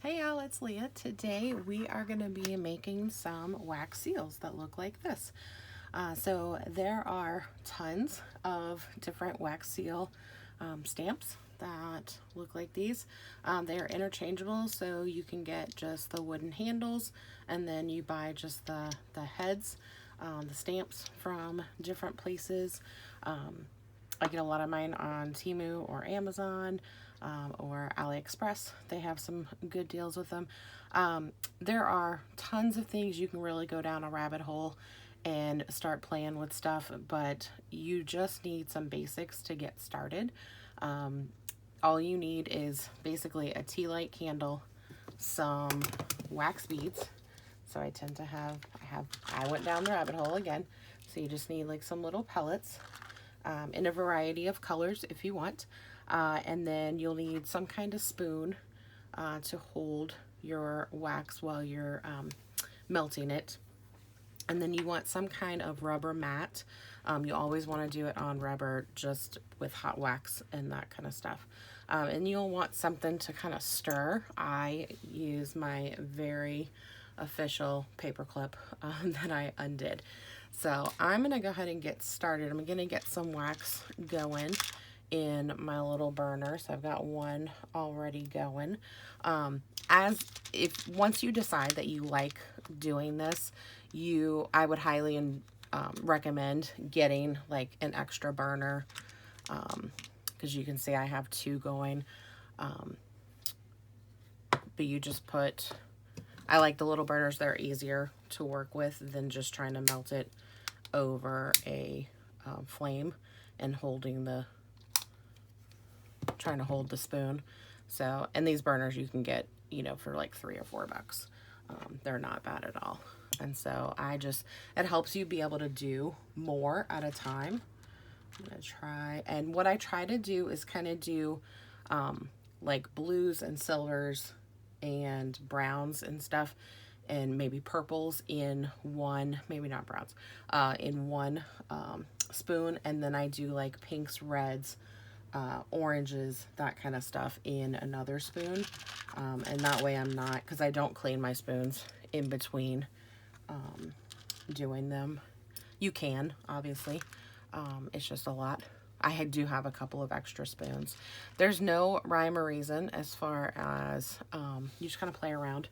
Hey y'all, it's Leah. Today we are going to be making some wax seals that look like this. So there are tons of different wax seal stamps that look like these. They are interchangeable, so you can get just the wooden handles and then you buy just the heads, the stamps from different places. I get a lot of mine on Temu or Amazon or AliExpress. They have some good deals with them. There are tons of things you can really go down a rabbit hole and start playing with stuff, but you just need some basics to get started. All you need is basically a tea light candle, some wax beads. So I tend to I went down the rabbit hole again. So you just need like some little pellets in a variety of colors if you want. And then you'll need some kind of spoon to hold your wax while you're melting it. And then you want some kind of rubber mat. You always want to do it on rubber, just with hot wax and that kind of stuff. And you'll want something to kind of stir. I use my very official paper clip that I undid. So I'm going to go ahead and get started. I'm going to get some wax going in my little burner. So I've got one already going. Once you decide that you like doing this, I would highly recommend getting like an extra burner, because you can see I have two going. But you just I like the little burners. They're easier to work with than just trying to melt it over a flame and trying to hold the spoon. So, and these burners you can get, for like $3 or $4. They're not bad at all. And so it helps you be able to do more at a time. I'm gonna try, and what I try to do is kind of do like blues and silvers and browns and stuff, and maybe purples in one, maybe not browns, in one spoon, and then I do like pinks, reds, oranges, that kind of stuff in another spoon. And that way I'm not, because I don't clean my spoons in between doing them. You can, obviously. It's just a lot. I do have a couple of extra spoons. There's no rhyme or reason as far as you just kind of play around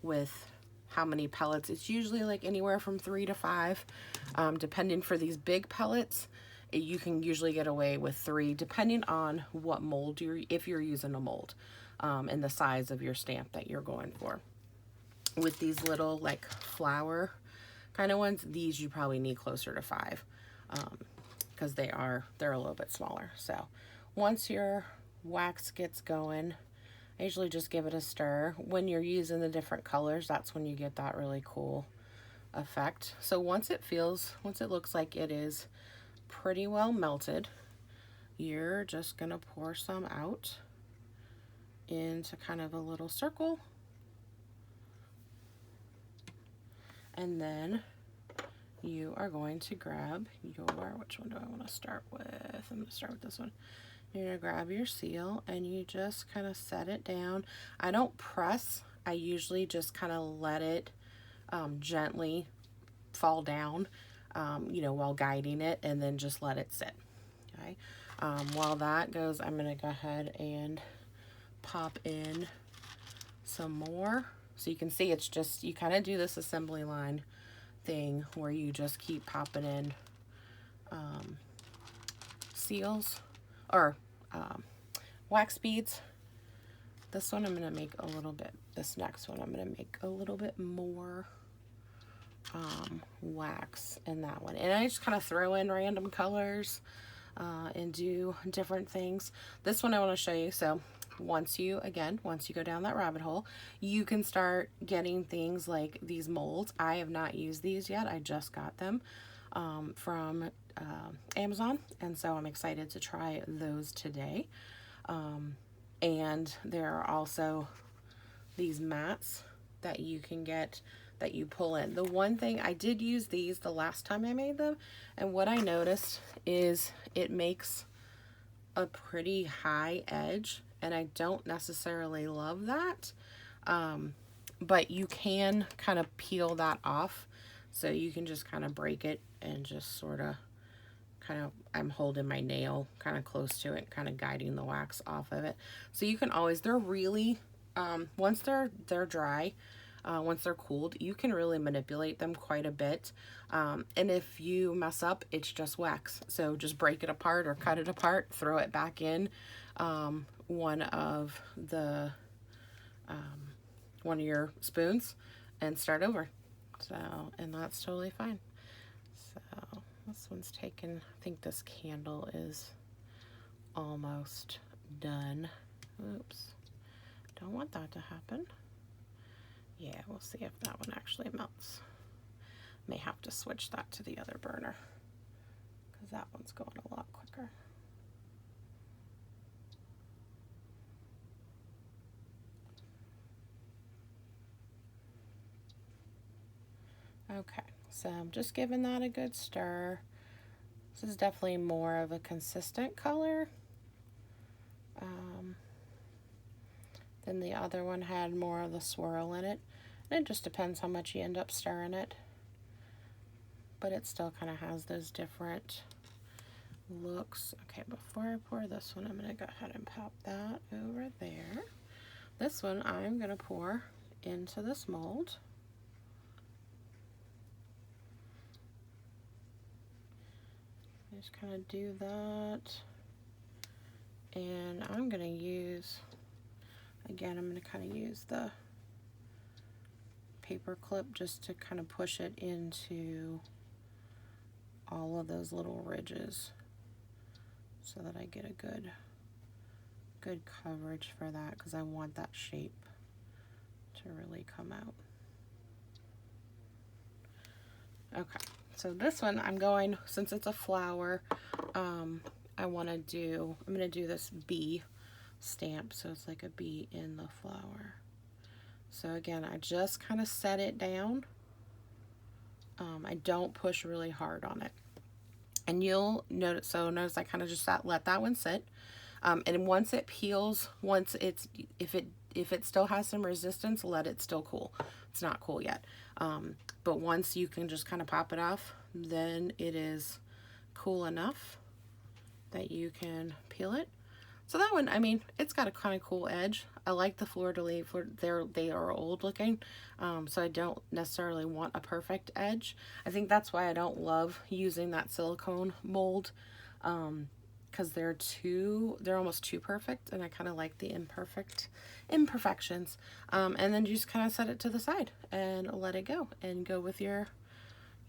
with how many pellets. It's usually like anywhere from 3 to 5, depending. For these big pellets, you can usually get away with 3, depending on what mold if you're using a mold, and the size of your stamp that you're going for. With these little like flower kind of ones, these you probably need closer to 5, because they're a little bit smaller. So once your wax gets going, I usually just give it a stir. When you're using the different colors, that's when you get that really cool effect. So once it looks like it is pretty well melted, you're just gonna pour some out into kind of a little circle. And then you are going to grab which one do I want to start with? I'm going to start with this one. You're going to grab your seal and you just kind of set it down. I don't press. I usually just kind of let it gently fall down, while guiding it, and then just let it sit. Okay. While that goes, I'm going to go ahead and pop in some more. So you can see it's just, you kind of do this assembly line thing where you just keep popping in seals or wax beads. This one I'm going to make a little bit, this next one I'm going to make a little bit more wax in that one. And I just kind of throw in random colors and do different things. This one I want to show you. So once you go down that rabbit hole, you can start getting things like these molds. I have not used these yet. I just got them from Amazon, and so I'm excited to try those today. And there are also these mats that you can get that you pull in. The one thing, I did use these the last time I made them, and what I noticed is it makes a pretty high edge, and I don't necessarily love that. But you can kind of peel that off. So you can just kind of break it and just sort of I'm holding my nail kind of close to it, kind of guiding the wax off of it. So you can always, they're really, once they're dry, once they're cooled, you can really manipulate them quite a bit. And if you mess up, it's just wax. So just break it apart or cut it apart, throw it back in one of your spoons and start over. So, and that's totally fine. So this one's taken, I think this candle is almost done. Oops, don't want that to happen. Yeah, we'll see if that one actually melts. May have to switch that to the other burner because that one's going a lot quicker. Okay, so I'm just giving that a good stir. This is definitely more of a consistent color. Then the other one had more of the swirl in it. And it just depends how much you end up stirring it. But it still kind of has those different looks. Okay, before I pour this one, I'm going to go ahead and pop that over there. This one I'm going to pour into this mold. Just kind of do that. And I'm going to use, again, I'm going to kind of use the paper clip just to kind of push it into all of those little ridges so that I get a good coverage for that, because I want that shape to really come out. Okay, so this one I'm going, since it's a flower, I'm gonna do this bee stamp, so it's like a bee in the flower. So again, I just kind of set it down. I don't push really hard on it. And you'll notice, so notice I kind of just let that one sit. And once it peels, if it still has some resistance, let it still cool. It's not cool yet. But once you can just kind of pop it off, then it is cool enough that you can peel it. So that one, I mean, it's got a kind of cool edge. I like the fleur-de-lis. They are old looking, so I don't necessarily want a perfect edge. I think that's why I don't love using that silicone mold, because they're almost too perfect, and I kind of like the imperfections. And then you just kind of set it to the side and let it go, and go with your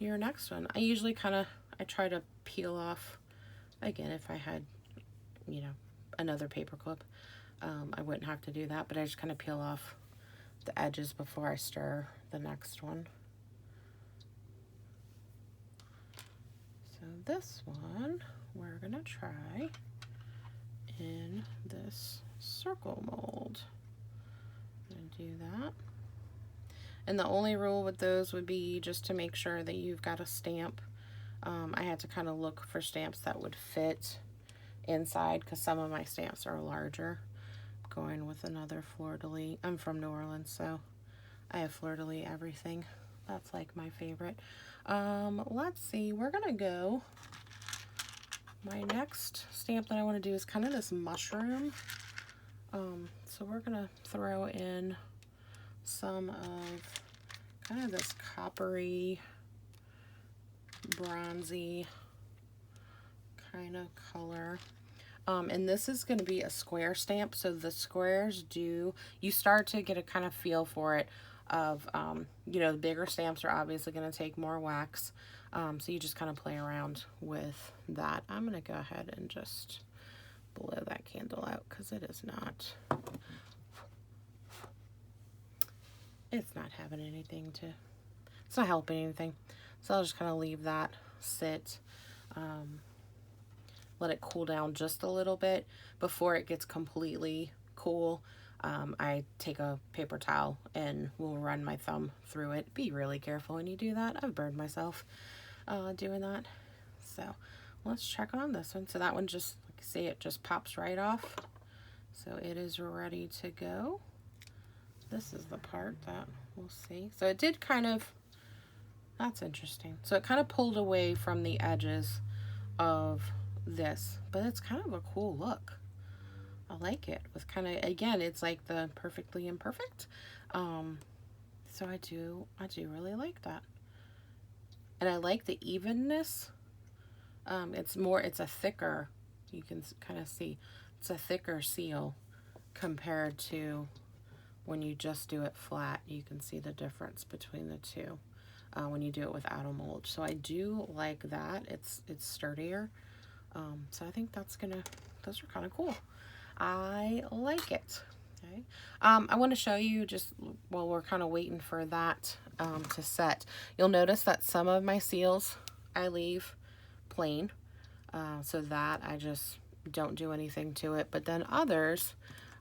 next one. I usually I try to peel off, again, if I had, another paper clip, I wouldn't have to do that, but I just kind of peel off the edges before I stir the next one. So this one we're gonna try in this circle mold. I'm gonna do that. And the only rule with those would be just to make sure that you've got a stamp. I had to kind of look for stamps that would fit inside, because some of my stamps are larger. I'm going with another fleur-de-lis. I'm from New Orleans, so I have fleur-de-lis everything. That's like my favorite. Let's see, we're gonna go, my next stamp that I want to do is kind of this mushroom. So we're gonna throw in some of kind of this coppery, bronzy kind of color. And this is going to be a square stamp, so the squares you start to get a kind of feel for it of, the bigger stamps are obviously going to take more wax, so you just kind of play around with that. I'm going to go ahead and just blow that candle out, because it's not having anything to, it's not helping anything. So I'll just kind of leave that sit, let it cool down just a little bit before it gets completely cool. I take a paper towel and will run my thumb through it. Be really careful when you do that. I've burned myself doing that. So let's check on this one. So that one, just like I say, it just pops right off. So it is ready to go. this is the part that we'll see. So it did kind of, that's interesting. So it kind of pulled away from the edges of this, but it's kind of a cool look. I like it with kind of, again, it's like the perfectly imperfect. So I do really like that. And I like the evenness. It's a thicker, you can kind of see, it's a thicker seal compared to when you just do it flat. You can see the difference between the two when you do it without a mold. So I do like that. It's sturdier. So I think those are kind of cool. I like it. Okay. I want to show you, just while we're kind of waiting for that to set, you'll notice that some of my seals I leave plain, so that I just don't do anything to it, but then others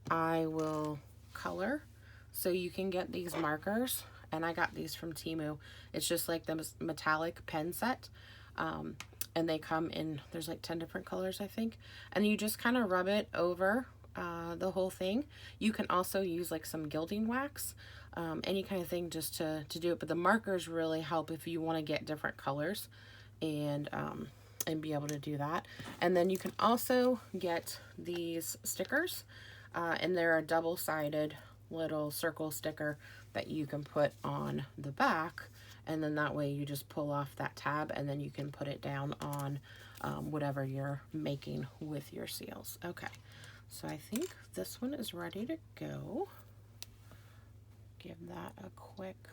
I will color. So you can get these markers, and I got these from Temu. It's just like the metallic pen set, and they come in, there's like 10 different colors, I think, and you just kind of rub it over the whole thing. You can also use like some gilding wax, any kind of thing, just to do it, but the markers really help if you want to get different colors and be able to do that. And then you can also get these stickers, and they're a double-sided little circle sticker that you can put on the back, and then that way you just pull off that tab, and then you can put it down on whatever you're making with your seals. Okay, so I think this one is ready to go. Give that a quick,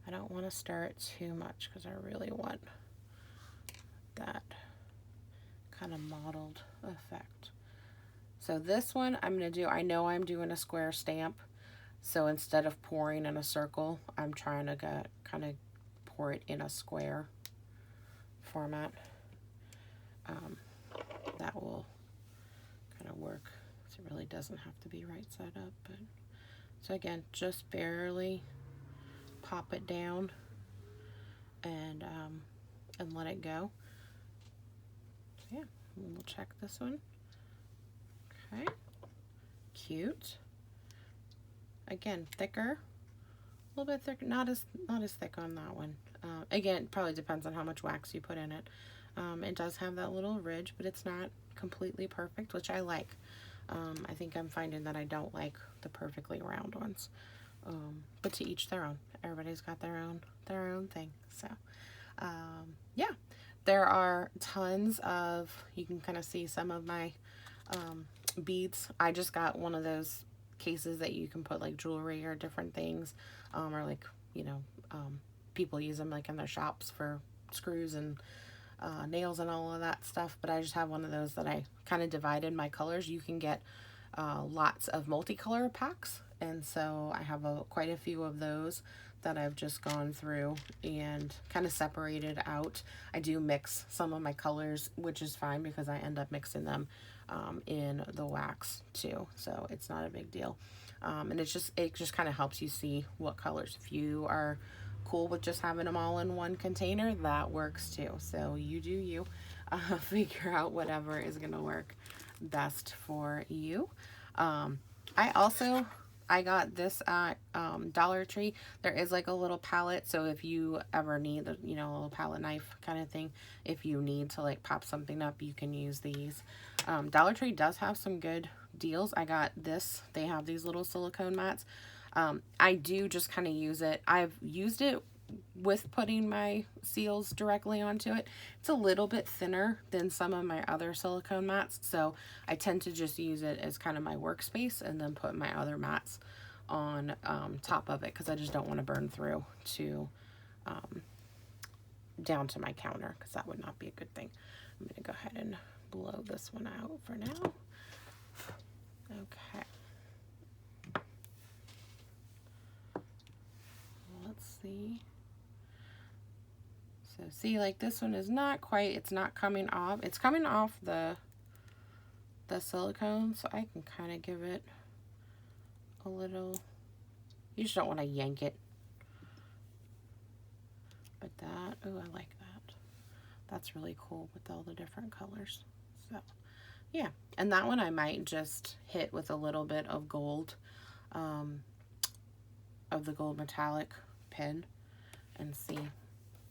I don't want to stir it too much because I really want that kind of mottled effect. So this one I'm going to do, I know I'm doing a square stamp, so instead of pouring in a circle, I'm trying to kind of pour it in a square format. That will kind of work. So it really doesn't have to be right side up, but so again, just barely pop it down and let it go. So yeah, we'll check this one. Okay, cute. Again, thicker, a little bit thicker, not as thick on that one. Again, it probably depends on how much wax you put in it. It does have that little ridge, but it's not completely perfect, which I like. I think I'm finding that I don't like the perfectly round ones, but to each their own. Everybody's got their own thing. So yeah, there are tons of, you can kind of see some of my beads. I just got one of those cases that you can put like jewelry or different things, or like, you know, people use them like in their shops for screws and nails and all of that stuff, but I just have one of those that I kind of divided my colors. You can get lots of multicolor packs, and so I have quite a few of those that I've just gone through and kind of separated out. I do mix some of my colors, which is fine because I end up mixing them in the wax too, so it's not a big deal. And it just kind of helps you see what colors. If you are cool with just having them all in one container, that works too. So you do you. Figure out whatever is gonna work best for you. I got this at Dollar Tree. There is like a little palette, so if you ever need a little palette knife kind of thing, if you need to like pop something up, you can use these. Dollar Tree does have some good deals. I got this. They have these little silicone mats. I do just kind of use it. I've used it with putting my seals directly onto it. It's a little bit thinner than some of my other silicone mats, so I tend to just use it as kind of my workspace and then put my other mats on top of it, because I just don't want to burn through to down to my counter, because that would not be a good thing. I'm going to go ahead and blow this one out for now. Okay. Let's see. So see, like this one is not quite, it's not coming off. It's coming off the silicone, so I can kind of give it a little, you just don't want to yank it. But that, oh, I like that. That's really cool with all the different colors. So yeah, and that one I might just hit with a little bit of gold of the gold metallic pin and see.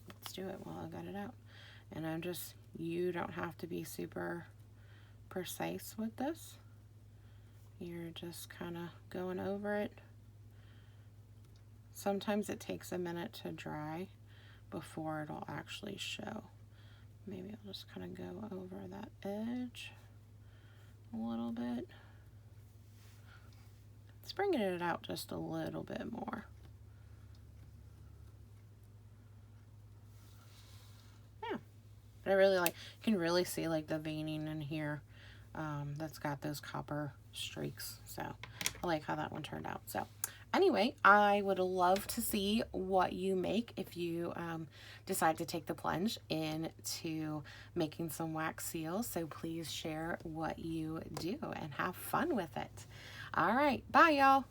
Let's do it while I got it out. And I'm just, you don't have to be super precise with this. You're just kind of going over it. Sometimes it takes a minute to dry before it'll actually show. Maybe I'll just kind of go over that edge a little bit. It's bringing it out just a little bit more. Yeah, but I really like, you can really see like the veining in here that's got those copper streaks. So I like how that one turned out. So anyway, I would love to see what you make if you decide to take the plunge into making some wax seals. So please share what you do and have fun with it. All right, bye y'all.